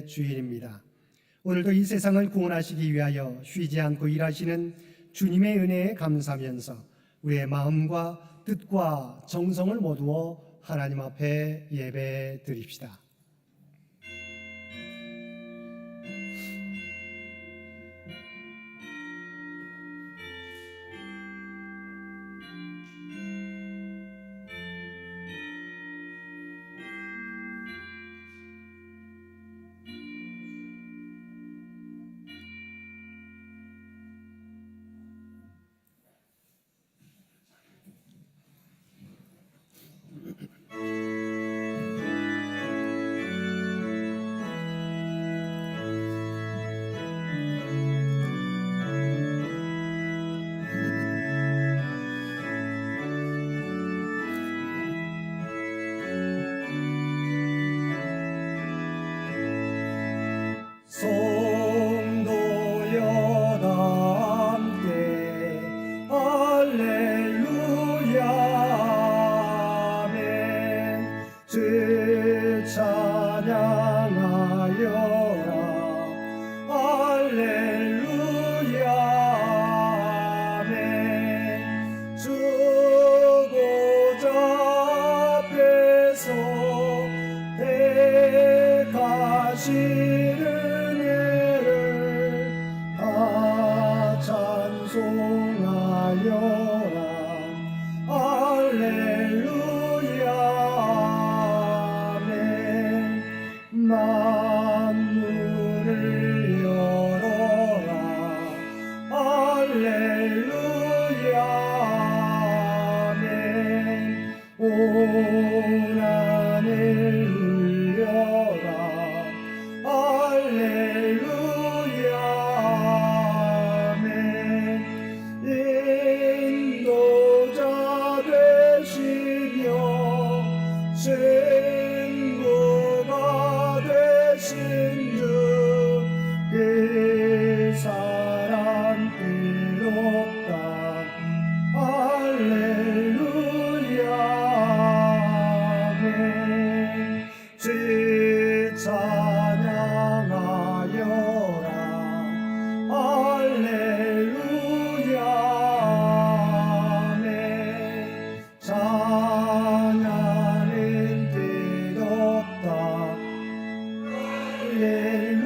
주일입니다. 오늘도 이 세상을 구원하시기 위하여 쉬지 않고 일하시는 주님의 은혜에 감사하면서 우리의 마음과 뜻과 정성을 모두어 하나님 앞에 예배 드립시다. 성도여 다 함께 할렐루야 아멘. 주 찬양하여라 할렐루야 아멘. 주고자 앞에서 택하시는 찬송하여라 할렐루야 아멘. 만문을 열어라 할렐루야 아멘. 온 하늘 울려라 할렐루야 인도자 되시며 친구가 되신 주 그 사랑 뜻없다 할렐루야 아멘. 주 찬양하여라 할렐루야 찬양은 뜻없다 할렐루야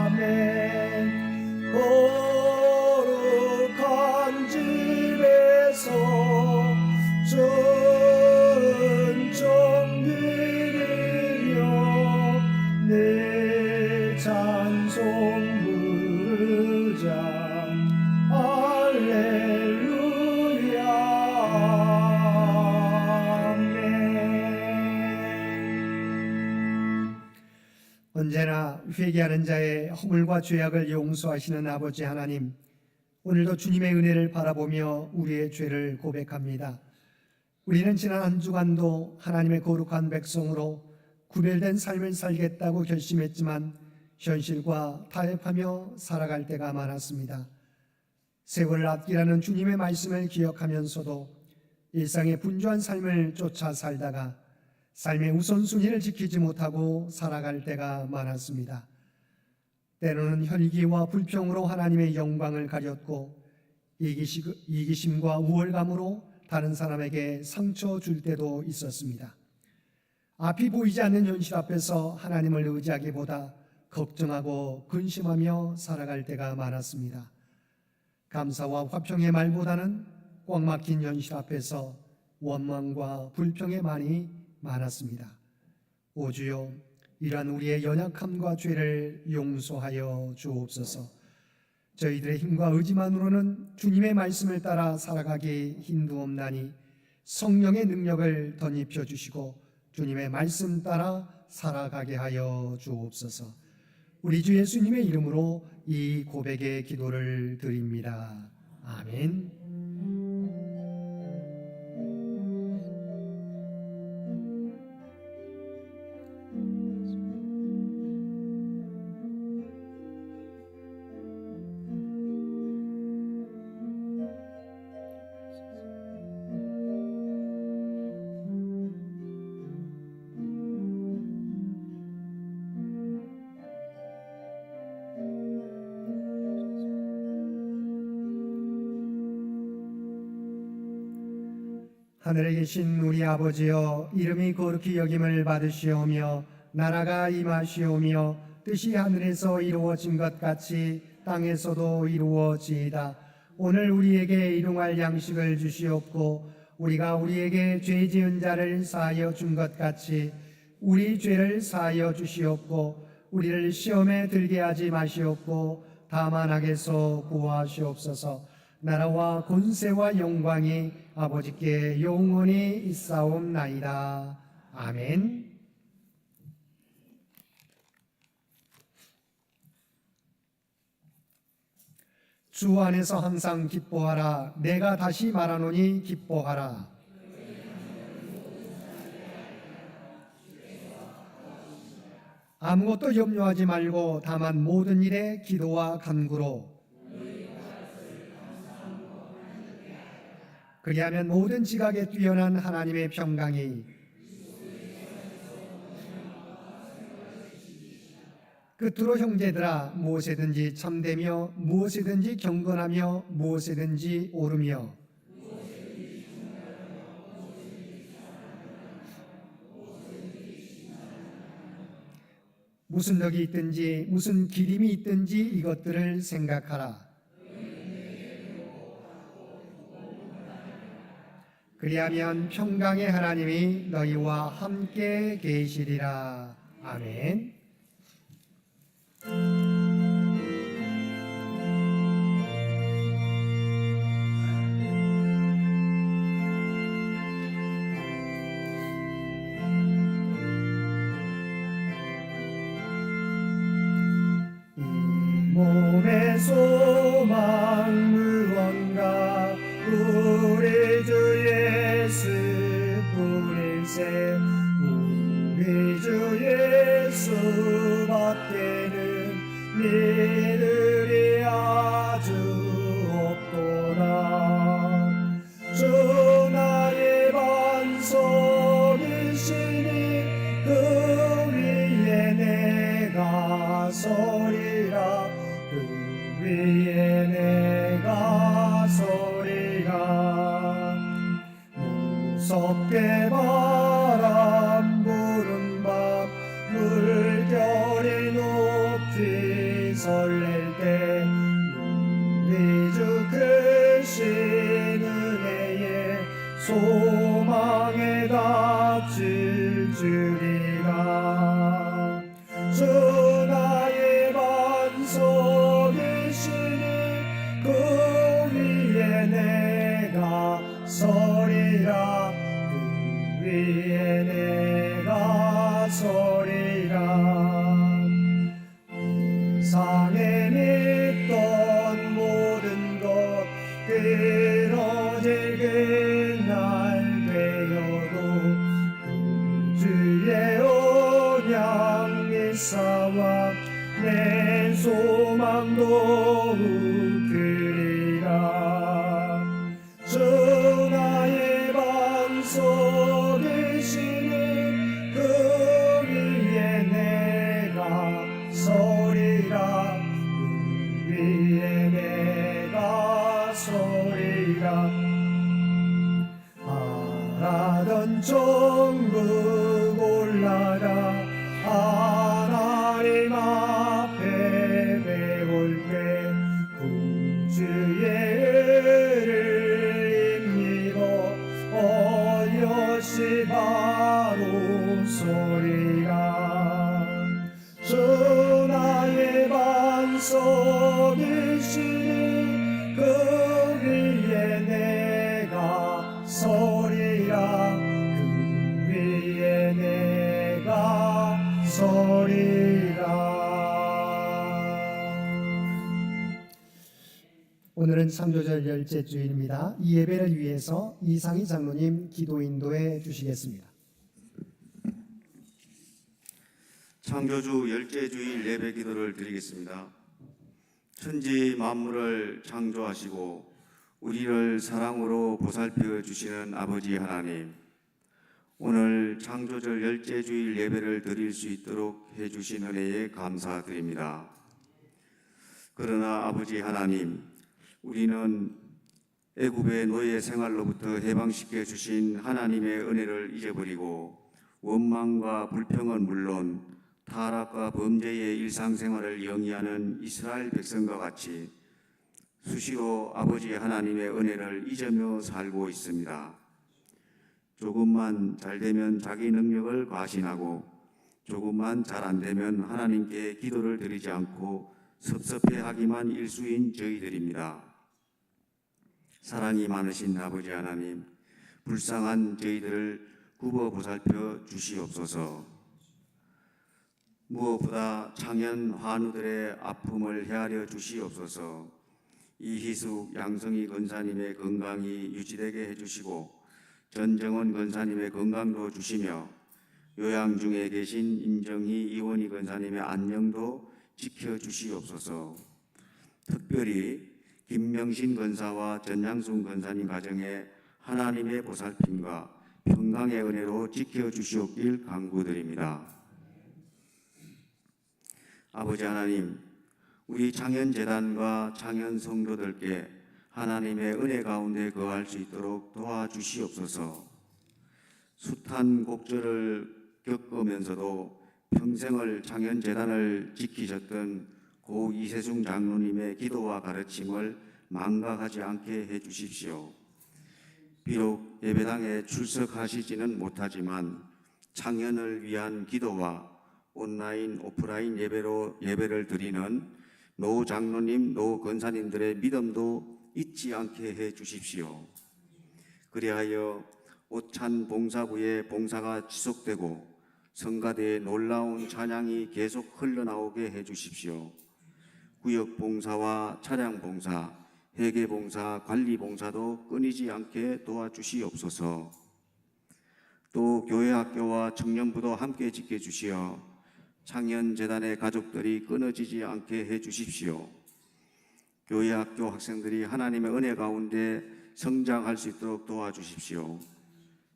아멘. 거룩한 집에서 은총 드리며 내 찬송 부르자 할렐루야 아멘. 언제나 회개하는 자의 허물과 죄악을 용서하시는 아버지 하나님, 오늘도 주님의 은혜를 바라보며 우리의 죄를 고백합니다. 우리는 지난 한 주간도 하나님의 거룩한 백성으로 구별된 삶을 살겠다고 결심했지만 현실과 타협하며 살아갈 때가 많았습니다. 세월을 아끼라는 주님의 말씀을 기억하면서도 일상의 분주한 삶을 쫓아 살다가 삶의 우선순위를 지키지 못하고 살아갈 때가 많았습니다. 때로는 혈기와 불평으로 하나님의 영광을 가렸고 이기심과 우월감으로 다른 사람에게 상처 줄 때도 있었습니다. 앞이 보이지 않는 현실 앞에서 하나님을 의지하기보다 걱정하고 근심하며 살아갈 때가 많았습니다. 감사와 화평의 말보다는 꽉 막힌 현실 앞에서 원망과 불평의 말이 많았습니다. 오 주여, 이러한 우리의 연약함과 죄를 용서하여 주옵소서. 저희들의 힘과 의지만으로는 주님의 말씀을 따라 살아가기 힘두옵나니 성령의 능력을 덧입혀 주시고 주님의 말씀 따라 살아가게 하여 주옵소서. 우리 주 예수님의 이름으로 이 고백의 기도를 드립니다. 아멘. 하늘에 계신 우리 아버지여, 이름이 거룩히 여김을 받으시오며 나라가 임하시오며 뜻이 하늘에서 이루어진 것 같이 땅에서도 이루어지이다. 오늘 우리에게 일용할 양식을 주시옵고 우리가 우리에게 죄 지은 자를 사하여 준 것 같이 우리 죄를 사하여 주시옵고 우리를 시험에 들게 하지 마시옵고 다만 악에서 구하시옵소서. 나라와 권세와 영광이 아버지께 영원히 있사옵나이다. 아멘. 주 안에서 항상 기뻐하라. 내가 다시 말하노니 기뻐하라. 아무것도 염려하지 말고 다만 모든 일에 기도와 간구로 그리하면 모든 지각에 뛰어난 하나님의 평강이 끝으로 형제들아, 무엇이든지 참되며 무엇이든지 경건하며 무엇이든지 옳으며 무슨 덕이 있든지 무슨 기림이 있든지 이것들을 생각하라. 그리하면 평강의 하나님이 너희와 함께 계시리라. 아멘. 몸의 소망 무언가 우리 주 예수뿐일세. 우리 주 예수밖에는 믿으리 아주 없도다. 주 나의 반석이시니 그 위에 내가 서리라. 그 위에 내가 서리라. 무섭게 바람 부는 밤 물결이 높이 설렐 때 우리 주 크신 은혜에 소망에 닿칠 줄이라. 주 나의 반석이시니 그 위에 내가 서리라. 그 위에 내가 서리라. 세상에 믿던 모든 것 끊어질 그날 되어도 주의 언약 믿사와 내 소망도 그리라. 주 나의 반석이시니 그 위에 내가 서리라. 그 위에 내가 서리라. 바라던 천국 올라가 하나님 앞에 배울 때 구주의 은혜를 힘입어 어여시 바로 서리라. 주 나의 반석이시니 그 위에 내가 서리라. 그 위에 내가 서리라. 오늘은 창조절 열째 주일입니다. 이 예배를 위해서 이상희 장로님 기도 인도해 주시겠습니다. 창조주 열째 주일 예배 기도를 드리겠습니다. 천지 만물을 창조하시고 우리를 사랑으로 보살펴 주시는 아버지 하나님, 오늘 창조절 열째 주일 예배를 드릴 수 있도록 해주신 은혜에 감사드립니다. 그러나 아버지 하나님, 우리는 애굽의 노예 생활로부터 해방시켜 주신 하나님의 은혜를 잊어버리고 원망과 불평은 물론 타락과 범죄의 일상생활을 영위하는 이스라엘 백성과 같이 수시로 아버지 하나님의 은혜를 잊으며 살고 있습니다. 조금만 잘 되면 자기 능력을 과신하고 조금만 잘 안 되면 하나님께 기도를 드리지 않고 섭섭해하기만 일수인 저희들입니다. 사랑이 많으신 아버지 하나님, 불쌍한 저희들을 굽어 보살펴 주시옵소서. 무엇보다 창현 환우들의 아픔을 헤아려 주시옵소서. 이희숙 양성희 권사님의 건강이 유지되게 해주시고 전정원 권사님의 건강도 주시며 요양 중에 계신 임정희 이원희 권사님의 안녕도 지켜주시옵소서. 특별히 김명신 권사와 전양순 권사님 가정에 하나님의 보살핌과 평강의 은혜로 지켜주시옵길 간구드립니다. 아버지 하나님, 우리 창현재단과 창현성도들께 하나님의 은혜 가운데 거할 수 있도록 도와주시옵소서. 숱한 곡절을 겪으면서도 평생을 창현재단을 지키셨던 고 이세중 장로님의 기도와 가르침을 망각하지 않게 해주십시오. 비록 예배당에 출석하시지는 못하지만 창현을 위한 기도와 온라인, 오프라인 예배로 예배를 드리는 노 장로님, 노 권사님들의 믿음도 잊지 않게 해주십시오. 그리하여 오찬 봉사부의 봉사가 지속되고 성가대의 놀라운 찬양이 계속 흘러나오게 해주십시오. 구역봉사와 차량봉사, 회계봉사, 관리봉사도 끊이지 않게 도와주시옵소서. 또 교회학교와 청년부도 함께 지켜주시어 창현재단의 가족들이 끊어지지 않게 해주십시오. 교회학교 학생들이 하나님의 은혜 가운데 성장할 수 있도록 도와주십시오.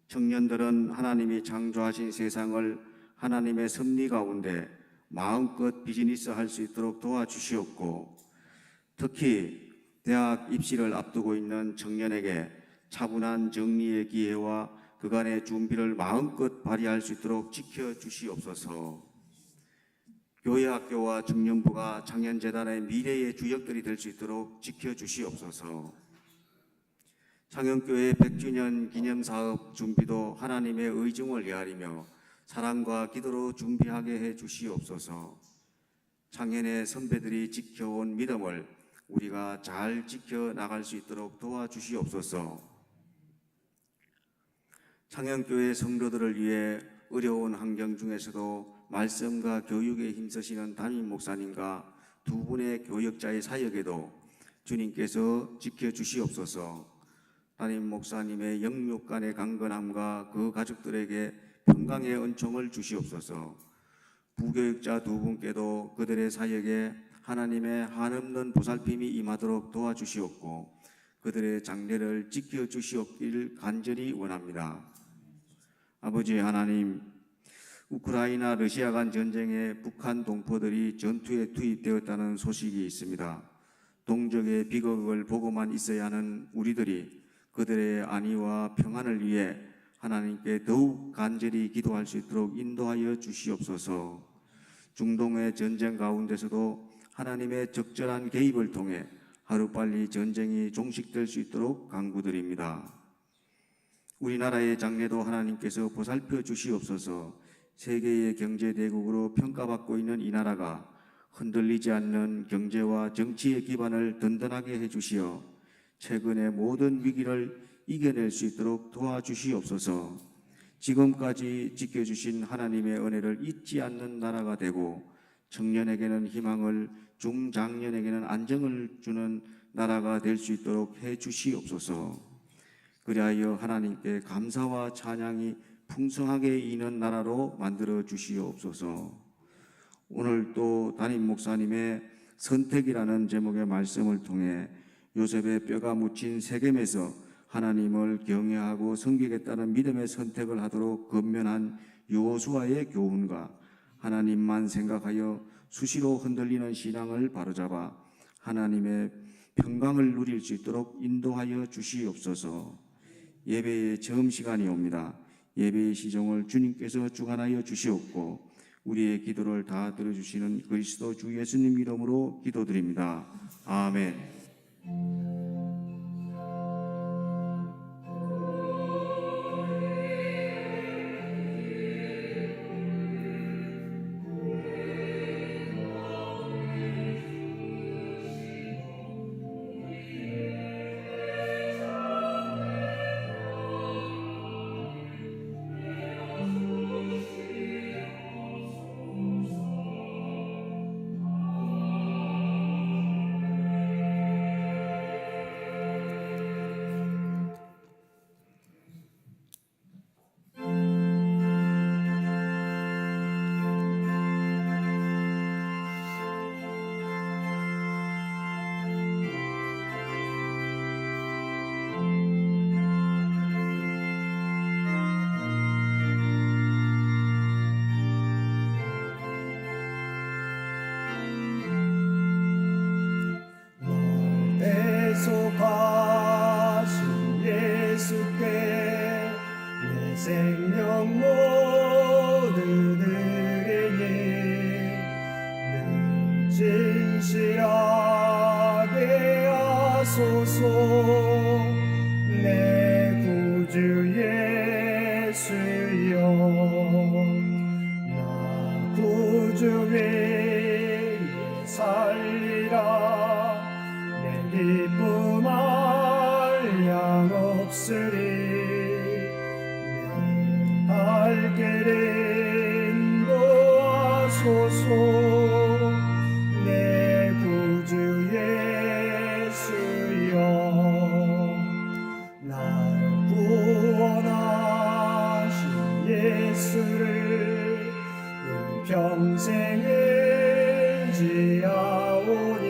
청년들은 하나님이 창조하신 세상을 하나님의 섭리 가운데 마음껏 비즈니스 할 수 있도록 도와주시옵고, 특히 대학 입시를 앞두고 있는 청년에게 차분한 정리의 기회와 그간의 준비를 마음껏 발휘할 수 있도록 지켜주시옵소서. 교회학교와 청년부가 창현재단의 미래의 주역들이 될 수 있도록 지켜주시옵소서. 창현교회 100주년 기념사업 준비도 하나님의 의중을 헤아리며 사랑과 기도로 준비하게 해 주시옵소서. 창현의 선배들이 지켜온 믿음을 우리가 잘 지켜나갈 수 있도록 도와주시옵소서. 창현교회 성도들을 위해 어려운 환경 중에서도 말씀과 교육에 힘쓰시는 담임 목사님과 두 분의 교역자의 사역에도 주님께서 지켜주시옵소서. 담임 목사님의 영육간의 강건함과 그 가족들에게 평강의 은총을 주시옵소서. 부교육자 두 분께도 그들의 사역에 하나님의 한없는 보살핌이 임하도록 도와주시옵고 그들의 장래를 지켜주시옵기를 간절히 원합니다. 아버지 하나님, 우크라이나 러시아 간 전쟁에 북한 동포들이 전투에 투입되었다는 소식이 있습니다. 동족의 비극을 보고만 있어야 하는 우리들이 그들의 안위와 평안을 위해 하나님께 더욱 간절히 기도할 수 있도록 인도하여 주시옵소서. 중동의 전쟁 가운데서도 하나님의 적절한 개입을 통해 하루빨리 전쟁이 종식될 수 있도록 간구드립니다. 우리나라의 장래도 하나님께서 보살펴 주시옵소서. 세계의 경제대국으로 평가받고 있는 이 나라가 흔들리지 않는 경제와 정치의 기반을 든든하게 해주시어 최근의 모든 위기를 이겨낼 수 있도록 도와주시옵소서. 지금까지 지켜주신 하나님의 은혜를 잊지 않는 나라가 되고 청년에게는 희망을, 중장년에게는 안정을 주는 나라가 될 수 있도록 해주시옵소서. 그리하여 하나님께 감사와 찬양이 풍성하게 이는 나라로 만들어 주시옵소서. 오늘 또 담임 목사님의 선택이라는 제목의 말씀을 통해 요셉의 뼈가 묻힌 세겜에서 하나님을 경외하고 섬기겠다는 믿음의 선택을 하도록 건면한 여호수아의 교훈과 하나님만 생각하여 수시로 흔들리는 신앙을 바로잡아 하나님의 평강을 누릴 수 있도록 인도하여 주시옵소서. 예배의 처음 시간이 옵니다. 예배의 시종을 주님께서 주관하여 주시옵고 우리의 기도를 다 들어주시는 그리스도 주 예수님 이름으로 기도드립니다. 아멘. 대속하신 예수께 내 생명 모두 드리니 늘 진실하게 하소서. 내 구주 예수여 나 구주 위에 살리라. 기쁨 한량 없으리. 멸할 길을 인도하소서. 내 구주 예수여 날 구원하신 예수를 평생을 지하오니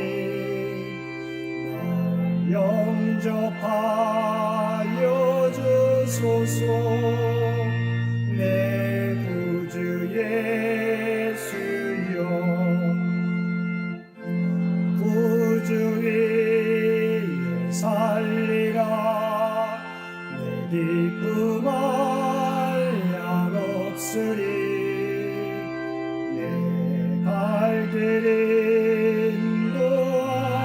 영접하여 주소서. 내 구주 예수여 구주 위에 살리라. 내 기쁨 한량 없으리. 내 갈 길을 인도하소서.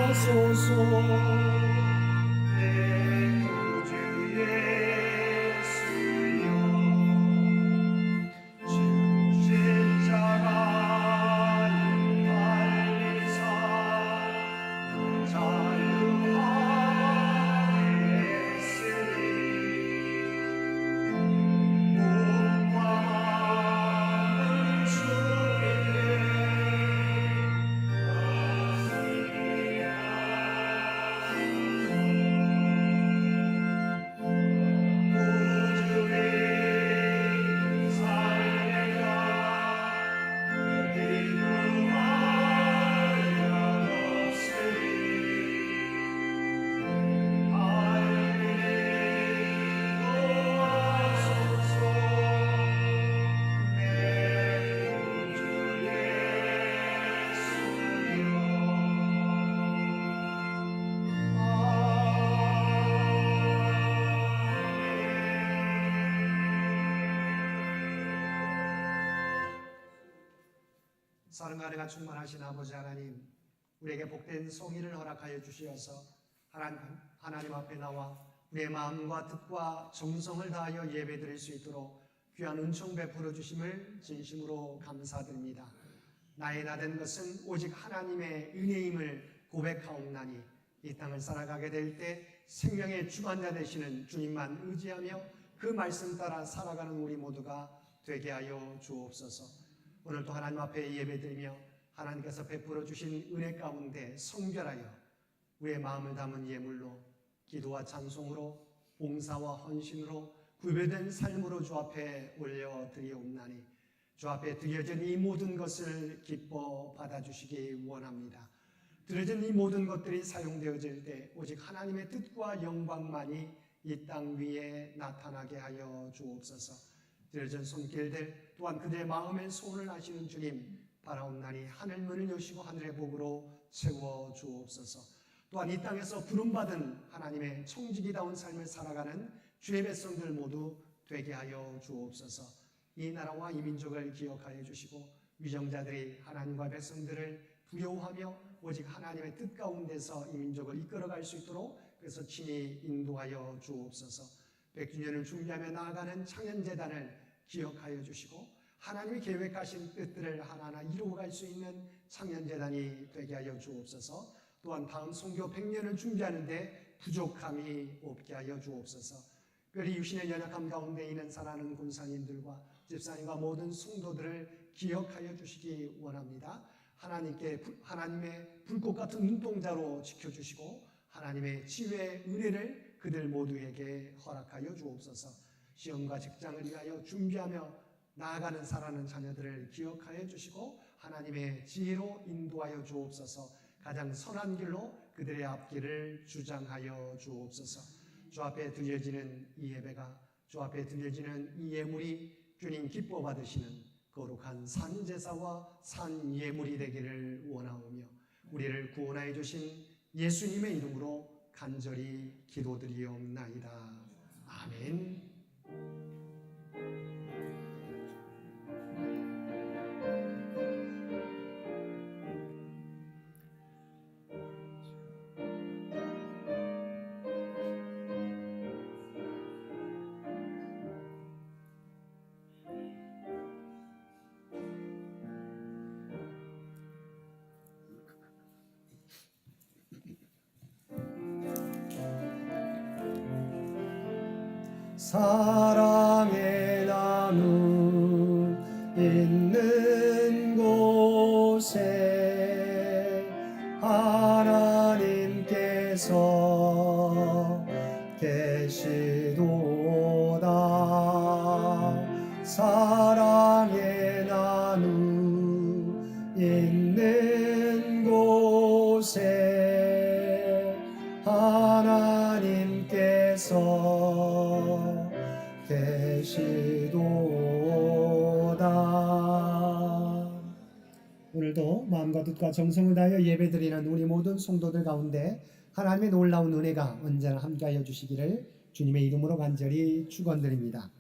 사랑과 은혜가 충만하신 아버지 하나님, 우리에게 복된 성의를 허락하여 주시어서 하나님 앞에 나와 우리의 마음과 뜻과 정성을 다하여 예배드릴 수 있도록 귀한 은총 베풀어 주심을 진심으로 감사드립니다. 나의 나된 것은 오직 하나님의 은혜임을 고백하옵나니 이 땅을 살아가게 될 때 생명의 주관자 되시는 주님만 의지하며 그 말씀 따라 살아가는 우리 모두가 되게 하여 주옵소서. 오늘도 하나님 앞에 예배드리며 하나님께서 베풀어 주신 은혜 가운데 성결하여 우리의 마음을 담은 예물로 기도와 찬송으로 봉사와 헌신으로 구별된 삶으로 주 앞에 올려드리옵나니 주 앞에 드려진 이 모든 것을 기뻐 받아주시기 원합니다. 드려진 이 모든 것들이 사용되어질 때 오직 하나님의 뜻과 영광만이 이 땅 위에 나타나게 하여 주옵소서. 드려진 손길들 또한 그들의 마음의 소원을 아시는 주님 바라옵나니 하늘 문을 여시고 하늘의 복으로 채워 주옵소서. 또한 이 땅에서 부름받은 하나님의 청지기다운 삶을 살아가는 주의 백성들 모두 되게 하여 주옵소서. 이 나라와 이 민족을 기억하여 주시고 위정자들이 하나님과 백성들을 두려워하며 오직 하나님의 뜻 가운데서 이 민족을 이끌어갈 수 있도록 그래서 친히 인도하여 주옵소서. 100주년을 준비하며 나아가는 창현재단을 기억하여 주시고 하나님이 계획하신 뜻들을 하나하나 이루어갈 수 있는 창현재단이 되게 하여 주옵소서. 또한 다음 선교 100년을 준비하는데 부족함이 없게 하여 주옵소서. 특별히 유신의 연약함 가운데 있는 사랑하는 군사님들과 집사님과 모든 성도들을 기억하여 주시기 원합니다. 하나님의 불꽃 같은 눈동자로 지켜주시고 하나님의 지혜의 은혜를 그들 모두에게 허락하여 주옵소서. 시험과 직장을 위하여 준비하며 나아가는 사랑하는 자녀들을 기억하여 주시고 하나님의 지혜로 인도하여 주옵소서. 가장 선한 길로 그들의 앞길을 주장하여 주옵소서. 주 앞에 드려지는 이 예배가 주 앞에 드려지는 이 예물이 주님 기뻐 받으시는 거룩한 산제사와 산예물이 되기를 원하오며 우리를 구원하여 주신 예수님의 이름으로 간절히 기도드리옵나이다. 아멘. 사랑의 나눔 있는 곳에 하나님께서 계시도다. 사랑의 나눔 있는 곳에 하나님께서 계시도다. 오늘도 마음과 뜻과 정성을 다하여 예배드리는 우리 모든 성도들 가운데 하나님의 놀라운 은혜가 언제나 함께하여 주시기를 주님의 이름으로 간절히 축원드립니다.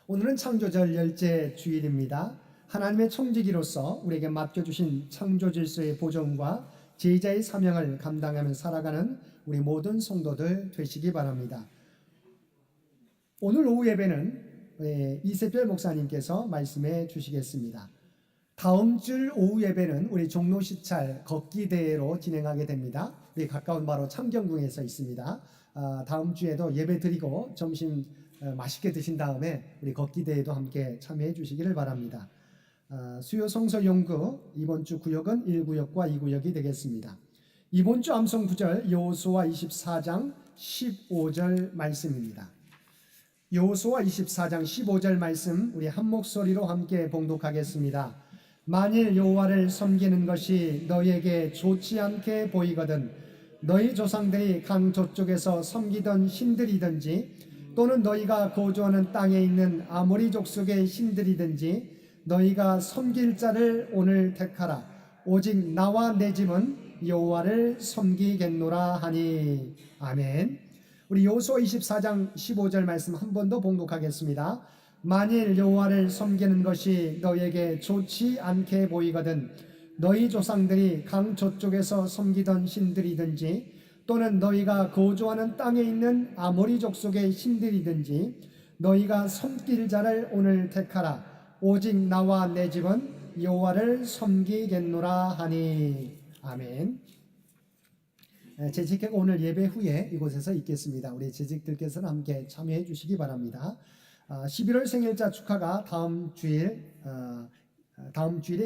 오늘은 창조절 열째 주일입니다. 하나님의 청지기로서 우리에게 맡겨주신 창조 질서의 보존과 제자의 사명을 감당하며 살아가는 우리 모든 성도들 되시기 바랍니다. 오늘 오후 예배는 이세별 목사님께서 말씀해 주시겠습니다. 다음 주 오후 예배는 우리 종로 시찰 걷기 대회로 진행하게 됩니다. 우리 가까운 바로 창경궁에서 있습니다. 다음 주에도 예배 드리고 점심 맛있게 드신 다음에 우리 걷기 대회도 함께 참여해 주시기를 바랍니다. 수요 성서 연구 이번 주 구역은 1구역과 2구역이 되겠습니다. 이번 주 암송 구절 여호수아 24장 15절 말씀입니다. 여호수아 24장 15절 말씀 우리 한 목소리로 함께 봉독하겠습니다. 만일 여호와를 섬기는 것이 너희에게 좋지 않게 보이거든 너희 조상들이 강 저쪽에서 섬기던 신들이든지 또는 너희가 거주하는 땅에 있는 아모리 족속의 신들이든지 너희가 섬길 자를 오늘 택하라. 오직 나와 내 집은 여호와를 섬기겠노라 하니. 아멘. 우리 여호수아 24장 15절 말씀 한 번 더 봉독하겠습니다. 만일 여호와를 섬기는 것이 너희에게 좋지 않게 보이거든 너희 조상들이 강 저쪽에서 섬기던 신들이든지 또는 너희가 거주하는 땅에 있는 아모리 족속의 신들이든지 너희가 섬길 자를 오늘 택하라. 오직 나와 내 집은 여호와를 섬기겠노라 하니. 아멘. 재직객 오늘 예배 후에 이곳에서 있겠습니다. 우리 재직들께서는 함께 참여해 주시기 바랍니다. 11월 생일자 축하가 다음 주일에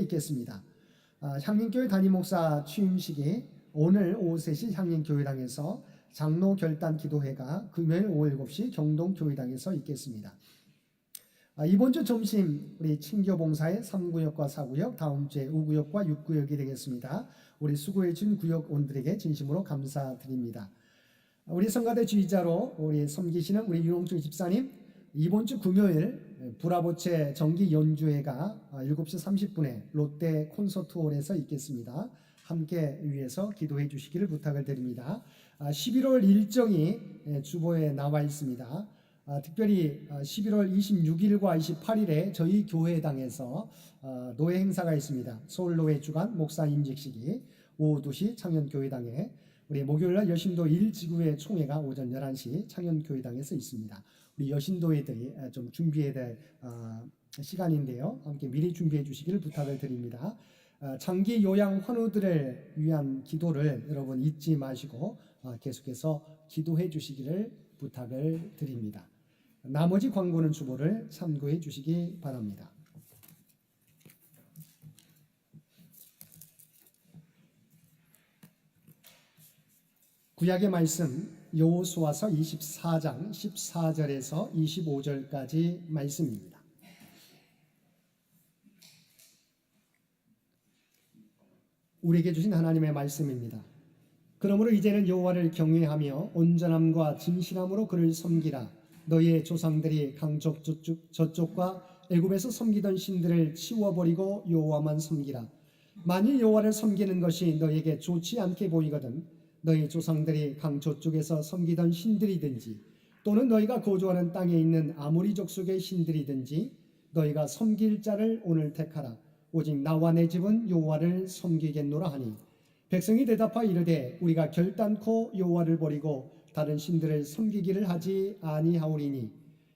있겠습니다. 향림교회 담임 목사 취임식이 오늘 오후 3시 향림교회당에서 장로 결단 기도회가 금요일 오후 7시 경동교회당에서 있겠습니다. 이번 주 점심 우리 친교봉사의 3구역과 4구역, 다음 주에 5구역과 6구역이 되겠습니다. 우리 수고해 준 구역원들에게 진심으로 감사드립니다. 우리 성가대 주의자로 우리 섬기시는 우리 윤홍중 집사님, 이번 주 금요일 브라보체 정기 연주회가 7시 30분에 롯데 콘서트홀에서 있겠습니다. 함께 위해서 기도해 주시기를 부탁을 드립니다. 11월 일정이 주보에 나와 있습니다. 특별히 11월 26일과 28일에 저희 교회당에서 노회 행사가 있습니다. 서울노회 주간 목사 임직식이 오후 2시 창현교회당에, 우리 목요일날 여신도 1지구의 총회가 오전 11시 창현교회당에서 있습니다. 우리 여신도회들이 좀 준비해야 될 시간인데요. 함께 미리 준비해 주시기를 부탁을 드립니다. 장기 요양 환우들을 위한 기도를 여러분 잊지 마시고 계속해서 기도해 주시기를 부탁을 드립니다. 나머지 광고는 주보를 참고해 주시기 바랍니다. 구약의 말씀 여호수아서 24장 14절에서 25절까지 말씀입니다. 우리에게 주신 하나님의 말씀입니다. 그러므로 이제는 여호와를 경외하며 온전함과 진실함으로 그를 섬기라. 너희의 조상들이 강쪽 저쪽과 애굽에서 섬기던 신들을 치워버리고 여호와만 섬기라. 만일 여호와를 섬기는 것이 너희에게 좋지 않게 보이거든 너희 조상들이 강저쪽에서 섬기던 신들이든지 또는 너희가 거주하는 땅에 있는 아모리 족속의 신들이든지 너희가 섬길 자를 오늘 택하라. 오직 나와 내 집은 여호와를 섬기겠노라 하니 백성이 대답하여 이르되 우리가 결단코 여호와를 버리고 다른 신들을 섬기기를 하지 아니하오리니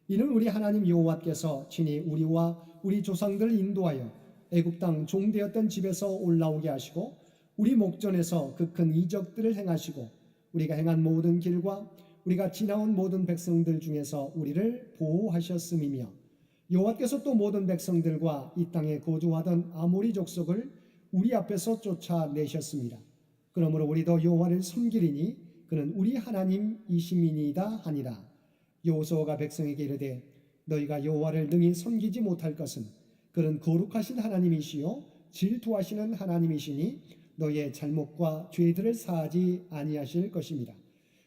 이는 우리 하나님 여호와께서 친히 우리와 우리 조상들을 인도하여 애굽 땅 종되었던 집에서 올라오게 하시고 우리 목전에서 그 큰 이적들을 행하시고 우리가 행한 모든 길과 우리가 지나온 모든 백성들 중에서 우리를 보호하셨음이며 여호와께서 또 모든 백성들과 이 땅에 거주하던 아모리 족속을 우리 앞에서 쫓아내셨습니다. 그러므로 우리도 여호와를 섬기리니 그는 우리 하나님이심이니이다 하니라. 여호수아가 백성에게 이르되 너희가 여호와를 능히 섬기지 못할 것은 그는 거룩하신 하나님이시요 질투하시는 하나님이시니 너희의 잘못과 죄들을 사하지 아니하실 것입니다.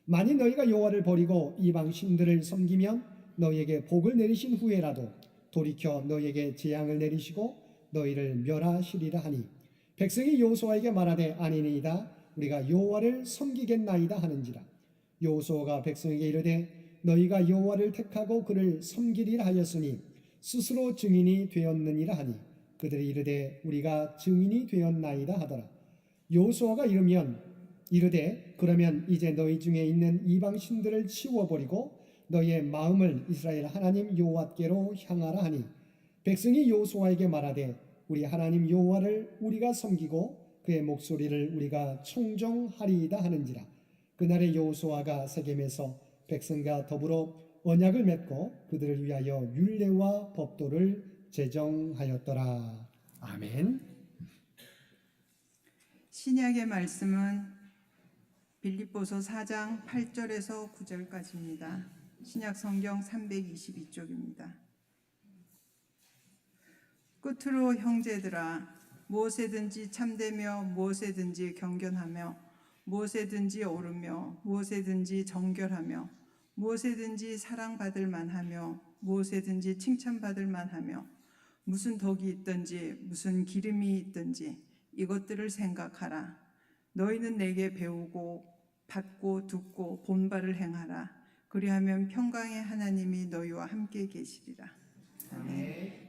만일 너희가 여호와를 버리고 이방 신들을 섬기면 너희에게 복을 내리신 후에라도 돌이켜 너희에게 재앙을 내리시고 너희를 멸하시리라 하니 백성이 여호수아에게 말하되 아니니이다 우리가 여호와를 섬기겠나이다 하는지라. 여호수아가 백성에게 이르되 너희가 여호와를 택하고 그를 섬기리라 하였으니 스스로 증인이 되었느니라 하니 그들이 이르되 우리가 증인이 되었나이다 하더라. 여호수아가 이르되 그러면 이제 너희 중에 있는 이방 신들을 치워버리고 너희의 마음을 이스라엘 하나님 여호와께로 향하라 하니 백성이 여호수아에게 말하되 우리 하나님 여호와를 우리가 섬기고 그의 목소리를 우리가 청종하리이다 하는지라. 그날에 여호수아가 세겜에서 백성과 더불어 언약을 맺고 그들을 위하여 율례와 법도를 제정하였더라. 아멘. 신약의 말씀은 빌립보서 4장 8절에서 9절까지입니다. 신약 성경 322쪽입니다. 끝으로 형제들아 무엇에든지 참되며 무엇에든지 경건하며 무엇에든지 옳으며 무엇에든지 정결하며 무엇에든지 사랑받을 만하며 무엇에든지 칭찬받을 만하며 무슨 덕이 있든지 무슨 기름이 있든지 이것들을 생각하라. 너희는 내게 배우고 받고 듣고 본바를 행하라. 그리하면 평강의 하나님이 너희와 함께 계시리라. 아멘.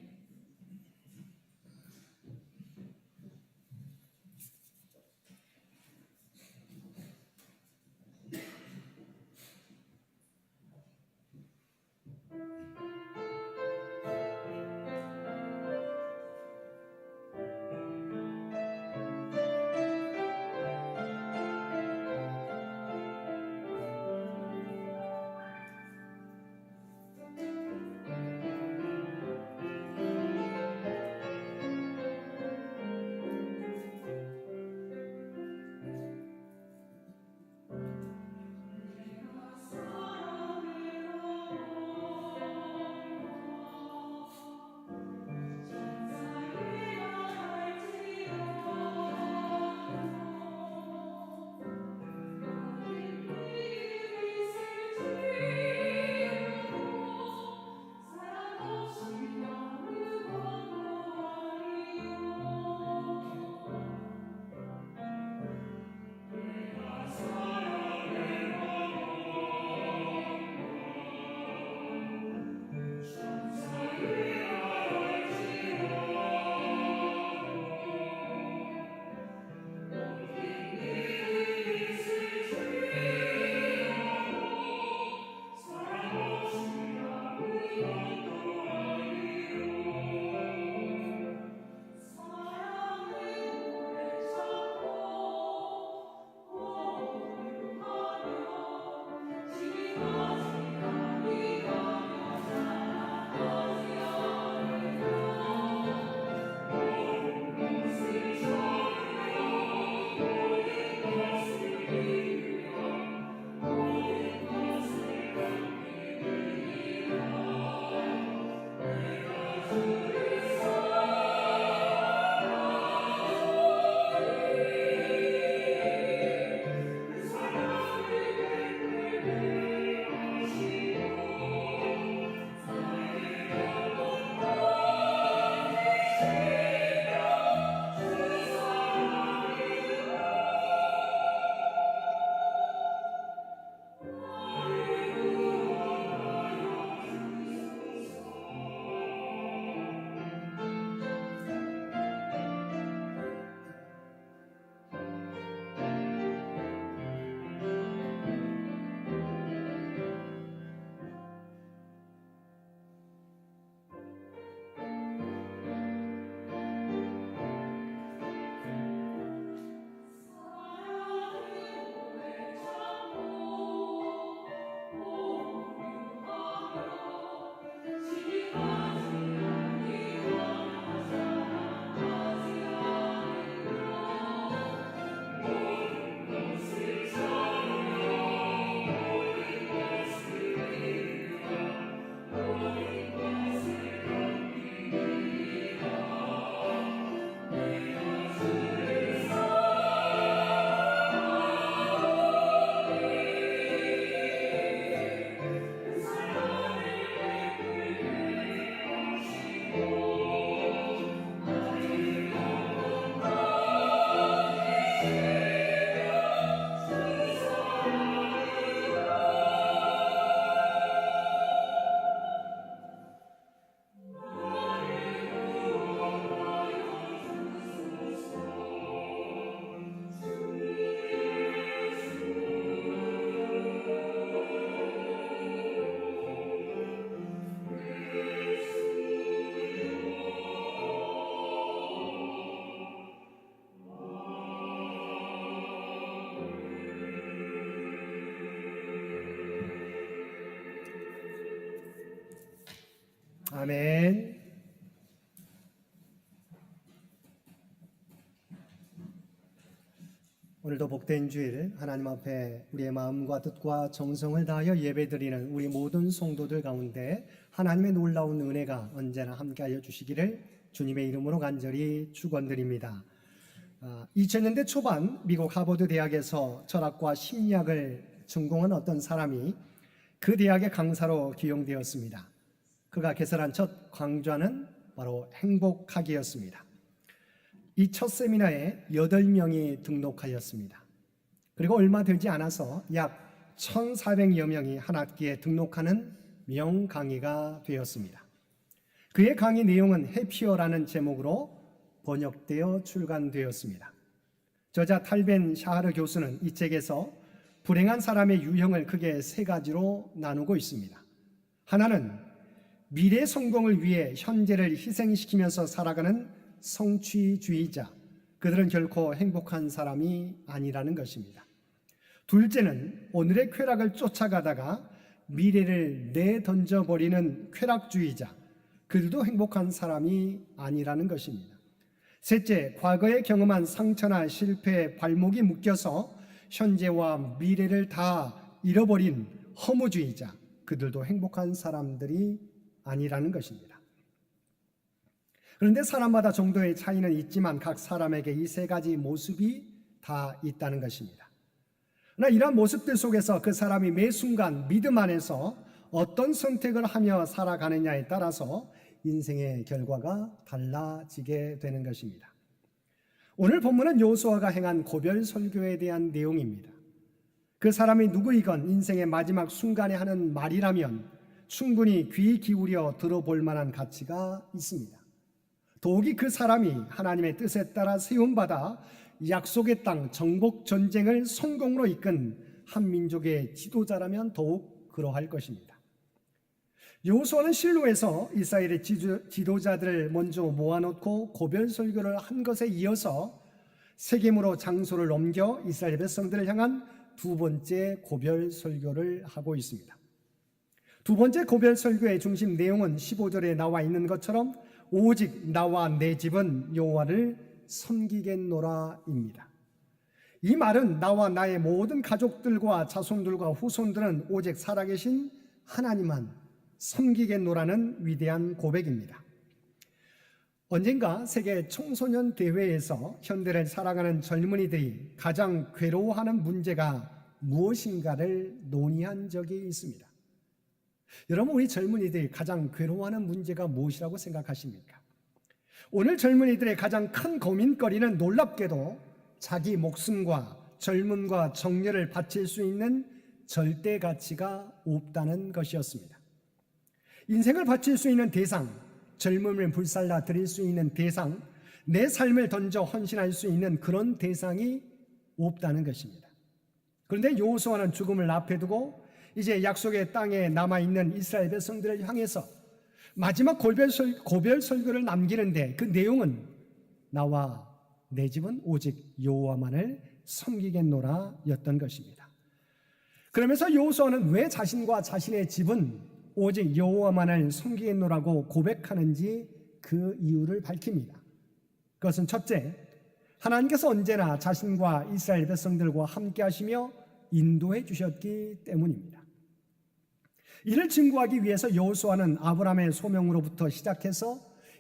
아멘. 오늘도 복된 주일 하나님 앞에 우리의 마음과 뜻과 정성을 다하여 예배드리는 우리 모든 성도들 가운데 하나님의 놀라운 은혜가 언제나 함께하여 주시기를 주님의 이름으로 간절히 축원드립니다. 2000년대 초반 미국 하버드 대학에서 철학과 심리학을 전공한 어떤 사람이 그 대학의 강사로 기용되었습니다. 그가 개설한 첫 강좌는 바로 행복하기였습니다. 이 첫 세미나에 8명이 등록하였습니다. 그리고 얼마 되지 않아서 약 1,400여 명이 한 학기에 등록하는 명강의가 되었습니다. 그의 강의 내용은 해피어라는 제목으로 번역되어 출간되었습니다. 저자 탈벤 샤하르 교수는 이 책에서 불행한 사람의 유형을 크게 3가지로 나누고 있습니다. 하나는 미래 성공을 위해 현재를 희생시키면서 살아가는 성취주의자, 그들은 결코 행복한 사람이 아니라는 것입니다. 둘째는 오늘의 쾌락을 쫓아가다가 미래를 내던져버리는 쾌락주의자, 그들도 행복한 사람이 아니라는 것입니다. 셋째, 과거에 경험한 상처나 실패에 발목이 묶여서 현재와 미래를 다 잃어버린 허무주의자, 그들도 행복한 사람들이 아니라는 것입니다. 그런데 사람마다 정도의 차이는 있지만 각 사람에게 이 3가지 모습이 다 있다는 것입니다. 그러나 이러한 모습들 속에서 그 사람이 매 순간 믿음 안에서 어떤 선택을 하며 살아가느냐에 따라서 인생의 결과가 달라지게 되는 것입니다. 오늘 본문은 여호수아가 행한 고별 설교에 대한 내용입니다. 그 사람이 누구이건 인생의 마지막 순간에 하는 말이라면 충분히 귀 기울여 들어볼 만한 가치가 있습니다. 더욱이 그 사람이 하나님의 뜻에 따라 세움받아 약속의 땅 정복 전쟁을 성공으로 이끈 한 민족의 지도자라면 더욱 그러할 것입니다. 여호수아는 실로에서 이스라엘의 지도자들을 먼저 모아놓고 고별 설교를 한 것에 이어서 세겜으로 장소를 옮겨 이스라엘 백성들을 향한 2번째 고별 설교를 하고 있습니다. 2번째 고별 설교의 중심 내용은 15절에 나와 있는 것처럼 오직 나와 내 집은 여호와를 섬기겠노라입니다. 이 말은 나와 나의 모든 가족들과 자손들과 후손들은 오직 살아계신 하나님만 섬기겠노라는 위대한 고백입니다. 언젠가 세계 청소년 대회에서 현대를 살아가는 젊은이들이 가장 괴로워하는 문제가 무엇인가를 논의한 적이 있습니다. 여러분, 우리 젊은이들이 가장 괴로워하는 문제가 무엇이라고 생각하십니까? 오늘 젊은이들의 가장 큰 고민거리는 놀랍게도 자기 목숨과 젊음과 정열을 바칠 수 있는 절대 가치가 없다는 것이었습니다. 인생을 바칠 수 있는 대상, 젊음을 불살라 드릴 수 있는 대상, 내 삶을 던져 헌신할 수 있는 그런 대상이 없다는 것입니다. 그런데 여호수아는 죽음을 앞에 두고 이제 약속의 땅에 남아있는 이스라엘 백성들을 향해서 마지막 고별 설교를 남기는데 그 내용은 나와 내 집은 오직 여호와만을 섬기겠노라 였던 것입니다. 그러면서 여호수아는 왜 자신과 자신의 집은 오직 여호와만을 섬기겠노라고 고백하는지 그 이유를 밝힙니다. 그것은 첫째, 하나님께서 언제나 자신과 이스라엘 백성들과 함께 하시며 인도해 주셨기 때문입니다. 이를 증거하기 위해서 여호수아는 아브라함의 소명으로부터 시작해서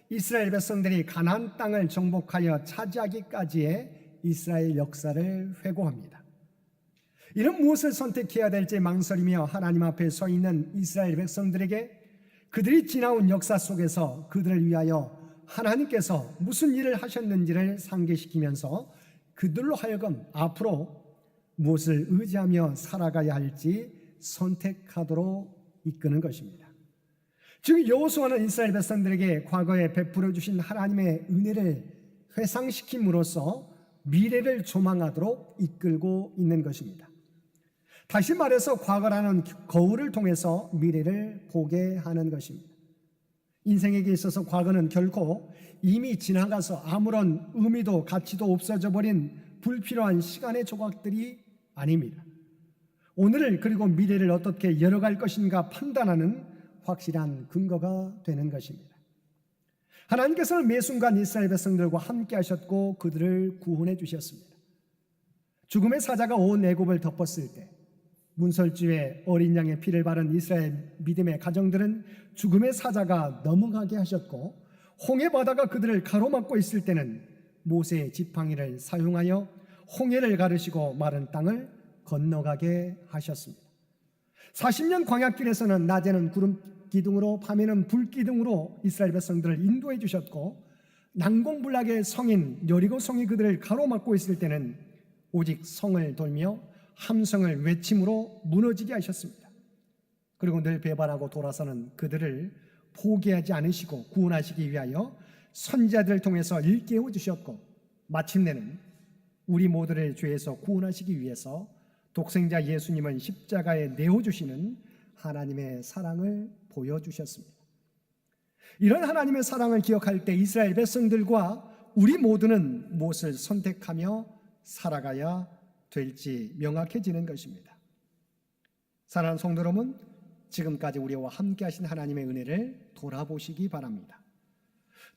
이스라엘 백성들이 가나안 땅을 정복하여 차지하기까지의 이스라엘 역사를 회고합니다. 이는 무엇을 선택해야 될지 망설이며 하나님 앞에 서 있는 이스라엘 백성들에게 그들이 지나온 역사 속에서 그들을 위하여 하나님께서 무슨 일을 하셨는지를 상기시키면서 그들로 하여금 앞으로 무엇을 의지하며 살아가야 할지 선택하도록 이끄는 것입니다. 즉 여호수아는 이스라엘 백성들에게 과거에 베풀어 주신 하나님의 은혜를 회상시킴으로써 미래를 조망하도록 이끌고 있는 것입니다. 다시 말해서 과거라는 거울을 통해서 미래를 보게 하는 것입니다. 인생에게 있어서 과거는 결코 이미 지나가서 아무런 의미도 가치도 없어져 버린 불필요한 시간의 조각들이 아닙니다. 오늘을 그리고 미래를 어떻게 열어갈 것인가 판단하는 확실한 근거가 되는 것입니다. 하나님께서는 매 순간 이스라엘 백성들과 함께 하셨고 그들을 구원해 주셨습니다. 죽음의 사자가 온 애굽을 덮었을 때 문설주에 어린 양의 피를 바른 이스라엘 믿음의 가정들은 죽음의 사자가 넘어가게 하셨고, 홍해 바다가 그들을 가로막고 있을 때는 모세의 지팡이를 사용하여 홍해를 가르시고 마른 땅을 건너가게 하셨습니다. 40년 광야길에서는 낮에는 구름 기둥으로 밤에는 불 기둥으로 이스라엘 백성들을 인도해 주셨고, 난공불락의 성인 여리고 성이 그들을 가로막고 있을 때는 오직 성을 돌며 함성을 외침으로 무너지게 하셨습니다. 그리고 늘 배반하고 돌아서는 그들을 포기하지 않으시고 구원하시기 위하여 선지자들을 통해서 일깨워 주셨고, 마침내는 우리 모두를 죄에서 구원하시기 위해서 독생자 예수님은 십자가에 내어주시는 하나님의 사랑을 보여주셨습니다. 이런 하나님의 사랑을 기억할 때 이스라엘 백성들과 우리 모두는 무엇을 선택하며 살아가야 될지 명확해지는 것입니다. 사랑하는 성도 여러분, 지금까지 우리와 함께 하신 하나님의 은혜를 돌아보시기 바랍니다.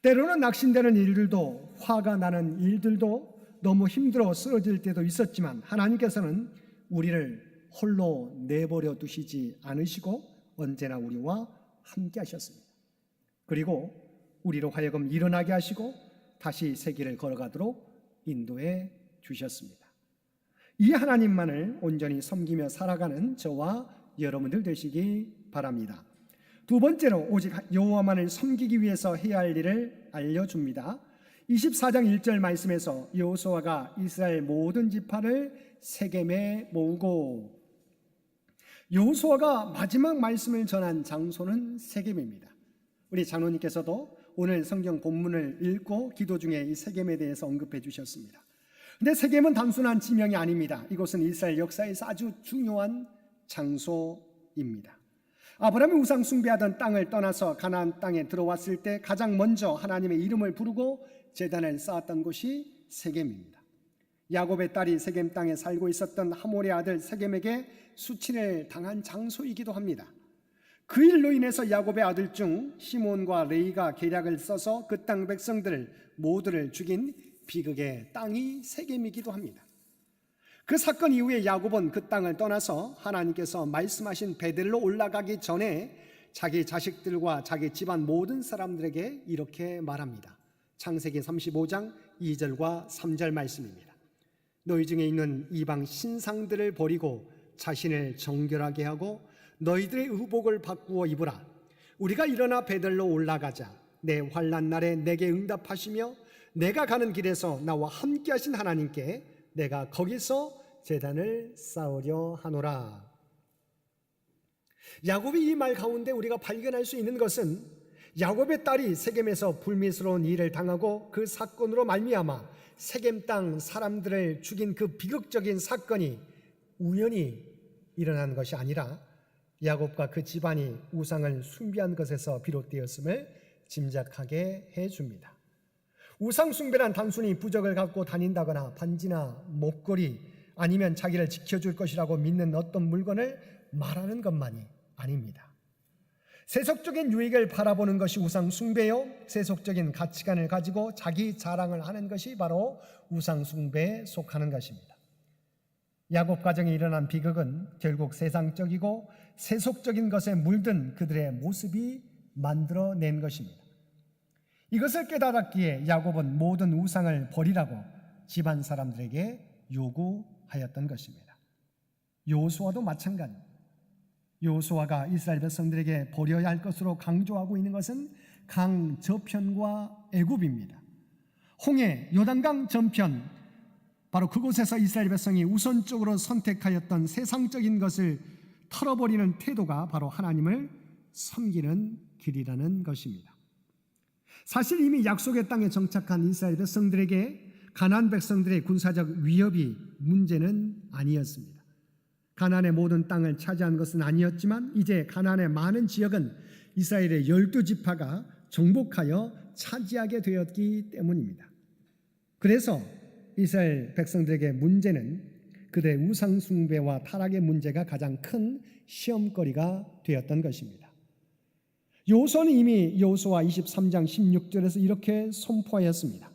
때로는 낙심되는 일들도, 화가 나는 일들도, 너무 힘들어 쓰러질 때도 있었지만 하나님께서는 우리를 홀로 내버려 두시지 않으시고 언제나 우리와 함께 하셨습니다. 그리고 우리로 하여금 일어나게 하시고 다시 새 길을 걸어가도록 인도해 주셨습니다. 이 하나님만을 온전히 섬기며 살아가는 저와 여러분들 되시기 바랍니다. 두 번째로 오직 여호와만을 섬기기 위해서 해야 할 일을 알려줍니다. 24장 1절 말씀에서 여호수아가 이스라엘 모든 지파를 세겜에 모으고, 여호수아가 마지막 말씀을 전한 장소는 세겜입니다. 우리 장로님께서도 오늘 성경 본문을 읽고 기도 중에 이 세겜에 대해서 언급해 주셨습니다. 근데 세겜은 단순한 지명이 아닙니다. 이곳은 이스라엘 역사에서 아주 중요한 장소입니다. 아브라함이 우상 숭배하던 땅을 떠나서 가나안 땅에 들어왔을 때 가장 먼저 하나님의 이름을 부르고 제단을 쌓았던 곳이 세겜입니다. 야곱의 딸이 세겜 땅에 살고 있었던 하몰의 아들 세겜에게 수치를 당한 장소이기도 합니다. 그 일로 인해서 야곱의 아들 중 시몬과 레이가 계략을 써서 그 땅 백성들 모두를 죽인 비극의 땅이 세겜이기도 합니다. 그 사건 이후에 야곱은 그 땅을 떠나서 하나님께서 말씀하신 베델로 올라가기 전에 자기 자식들과 자기 집안 모든 사람들에게 이렇게 말합니다. 창세기 35장 2절과 3절 말씀입니다. 너희 중에 있는 이방 신상들을 버리고 자신을 정결하게 하고 너희들의 의복을 바꾸어 입으라. 우리가 일어나 베델로 올라가자. 내 환난 날에 내게 응답하시며 내가 가는 길에서 나와 함께 하신 하나님께 내가 거기서 제단을 쌓으려 하노라. 야곱이 이 말 가운데 우리가 발견할 수 있는 것은 야곱의 딸이 세겜에서 불미스러운 일을 당하고 그 사건으로 말미암아 세겜 땅 사람들을 죽인 그 비극적인 사건이 우연히 일어난 것이 아니라 야곱과 그 집안이 우상을 숭배한 것에서 비롯되었음을 짐작하게 해줍니다. 우상 숭배란 단순히 부적을 갖고 다닌다거나 반지나 목걸이 아니면 자기를 지켜줄 것이라고 믿는 어떤 물건을 말하는 것만이 아닙니다. 세속적인 유익을 바라보는 것이 우상 숭배요, 세속적인 가치관을 가지고 자기 자랑을 하는 것이 바로 우상 숭배에 속하는 것입니다. 야곱 가정에 일어난 비극은 결국 세상적이고 세속적인 것에 물든 그들의 모습이 만들어낸 것입니다. 이것을 깨달았기에 야곱은 모든 우상을 버리라고 집안 사람들에게 요구하였던 것입니다. 여호수아도 마찬가지입니다. 여호수아가 이스라엘 백성들에게 버려야 할 것으로 강조하고 있는 것은 강 저편과 애굽입니다. 홍해, 요단강 전편, 바로 그곳에서 이스라엘 백성이 우선적으로 선택하였던 세상적인 것을 털어버리는 태도가 바로 하나님을 섬기는 길이라는 것입니다. 사실 이미 약속의 땅에 정착한 이스라엘 백성들에게 가나안 백성들의 군사적 위협이 문제는 아니었습니다. 가나안의 모든 땅을 차지한 것은 아니었지만 이제 가나안의 많은 지역은 이스라엘의 12지파가 정복하여 차지하게 되었기 때문입니다. 그래서 이스라엘 백성들에게 문제는 그들의 우상 숭배와 타락의 문제가 가장 큰 시험거리가 되었던 것입니다. 여호수아는 이미 여호수아 23장 16절에서 이렇게 선포하였습니다.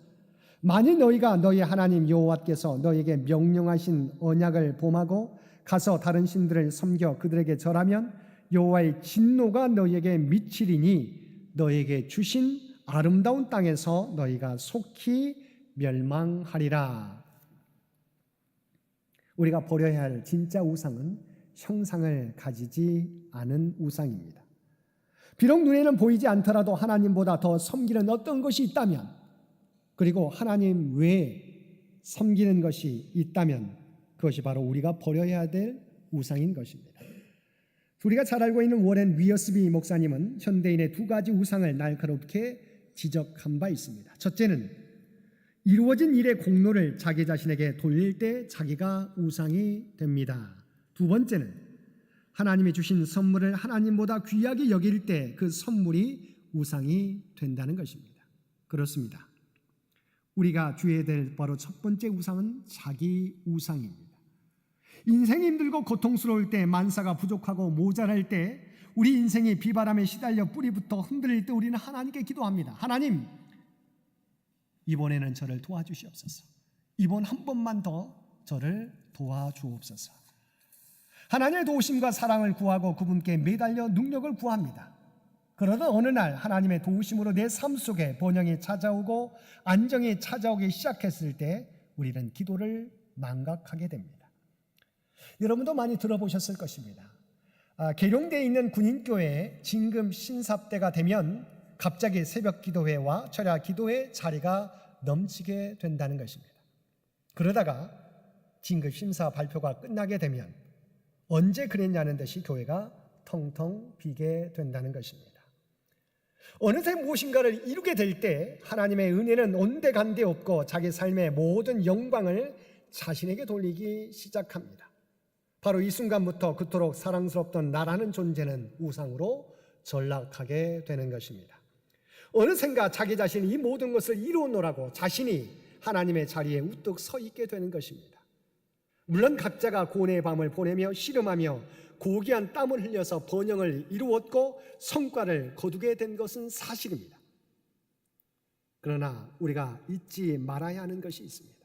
만일 너희가 너희 하나님 여호와께서 너희에게 명령하신 언약을 범하고 가서 다른 신들을 섬겨 그들에게 절하면 여호와의 진노가 너희에게 미치리니 너희에게 주신 아름다운 땅에서 너희가 속히 멸망하리라. 우리가 버려야 할 진짜 우상은 형상을 가지지 않은 우상입니다. 비록 눈에는 보이지 않더라도 하나님보다 더 섬기는 어떤 것이 있다면, 그리고 하나님 외에 섬기는 것이 있다면 그것이 바로 우리가 버려야 될 우상인 것입니다. 우리가 잘 알고 있는 워렌 위어스비 목사님은 현대인의 두 가지 우상을 날카롭게 지적한 바 있습니다. 첫째는 이루어진 일의 공로를 자기 자신에게 돌릴 때 자기가 우상이 됩니다. 두 번째는 하나님이 주신 선물을 하나님보다 귀하게 여길 때 그 선물이 우상이 된다는 것입니다. 그렇습니다. 우리가 주의해야 될 바로 첫 번째 우상은 자기 우상입니다. 인생이 힘들고 고통스러울 때, 만사가 부족하고 모자랄 때, 우리 인생이 비바람에 시달려 뿌리부터 흔들릴 때 우리는 하나님께 기도합니다. 하나님, 이번에는 저를 도와주시옵소서. 이번 한 번만 더 저를 도와주옵소서. 하나님의 도우심과 사랑을 구하고 그분께 매달려 능력을 구합니다. 그러다 어느 날 하나님의 도우심으로 내 삶 속에 번영이 찾아오고 안정이 찾아오기 시작했을 때 우리는 기도를 망각하게 됩니다. 여러분도 많이 들어보셨을 것입니다. 계룡대에 있는 군인교회에 진금 신사 때가 되면 갑자기 새벽 기도회와 철야 기도회 자리가 넘치게 된다는 것입니다. 그러다가 진급 심사 발표가 끝나게 되면 언제 그랬냐는 듯이 교회가 텅텅 비게 된다는 것입니다. 어느새 무엇인가를 이루게 될 때 하나님의 은혜는 온데간데 없고 자기 삶의 모든 영광을 자신에게 돌리기 시작합니다. 바로 이 순간부터 그토록 사랑스럽던 나라는 존재는 우상으로 전락하게 되는 것입니다. 어느샌가 자기 자신이 이 모든 것을 이루어놓으라고 자신이 하나님의 자리에 우뚝 서 있게 되는 것입니다. 물론 각자가 고뇌의 밤을 보내며 씨름하며 고귀한 땀을 흘려서 번영을 이루었고 성과를 거두게 된 것은 사실입니다. 그러나 우리가 잊지 말아야 하는 것이 있습니다.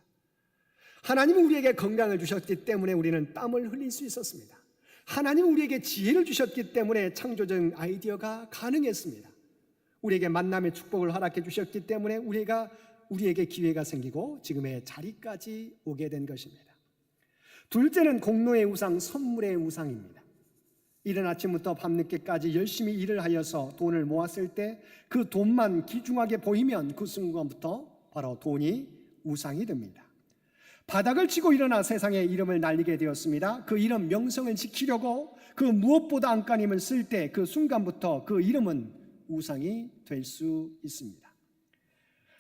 하나님은 우리에게 건강을 주셨기 때문에 우리는 땀을 흘릴 수 있었습니다. 하나님은 우리에게 지혜를 주셨기 때문에 창조적인 아이디어가 가능했습니다. 우리에게 만남의 축복을 허락해 주셨기 때문에 우리에게 기회가 생기고 지금의 자리까지 오게 된 것입니다. 둘째는 공로의 우상, 선물의 우상입니다. 이른 아침부터 밤늦게까지 열심히 일을 하여서 돈을 모았을 때 그 돈만 귀중하게 보이면 그 순간부터 바로 돈이 우상이 됩니다. 바닥을 치고 일어나 세상에 이름을 날리게 되었습니다. 그 이름 명성을 지키려고 그 무엇보다 안간힘을 쓸 때 그 순간부터 그 이름은 우상이 될 수 있습니다.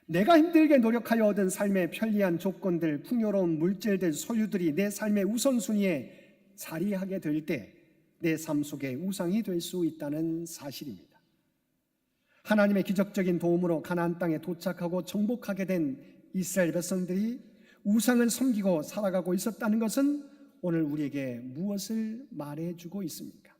내가 힘들게 노력하여 얻은 삶의 편리한 조건들, 풍요로운 물질들, 소유들이 내 삶의 우선순위에 자리하게 될 때 내 삶 속에 우상이 될 수 있다는 사실입니다. 하나님의 기적적인 도움으로 가나안 땅에 도착하고 정복하게 된 이스라엘 백성들이 우상을 섬기고 살아가고 있었다는 것은 오늘 우리에게 무엇을 말해주고 있습니까?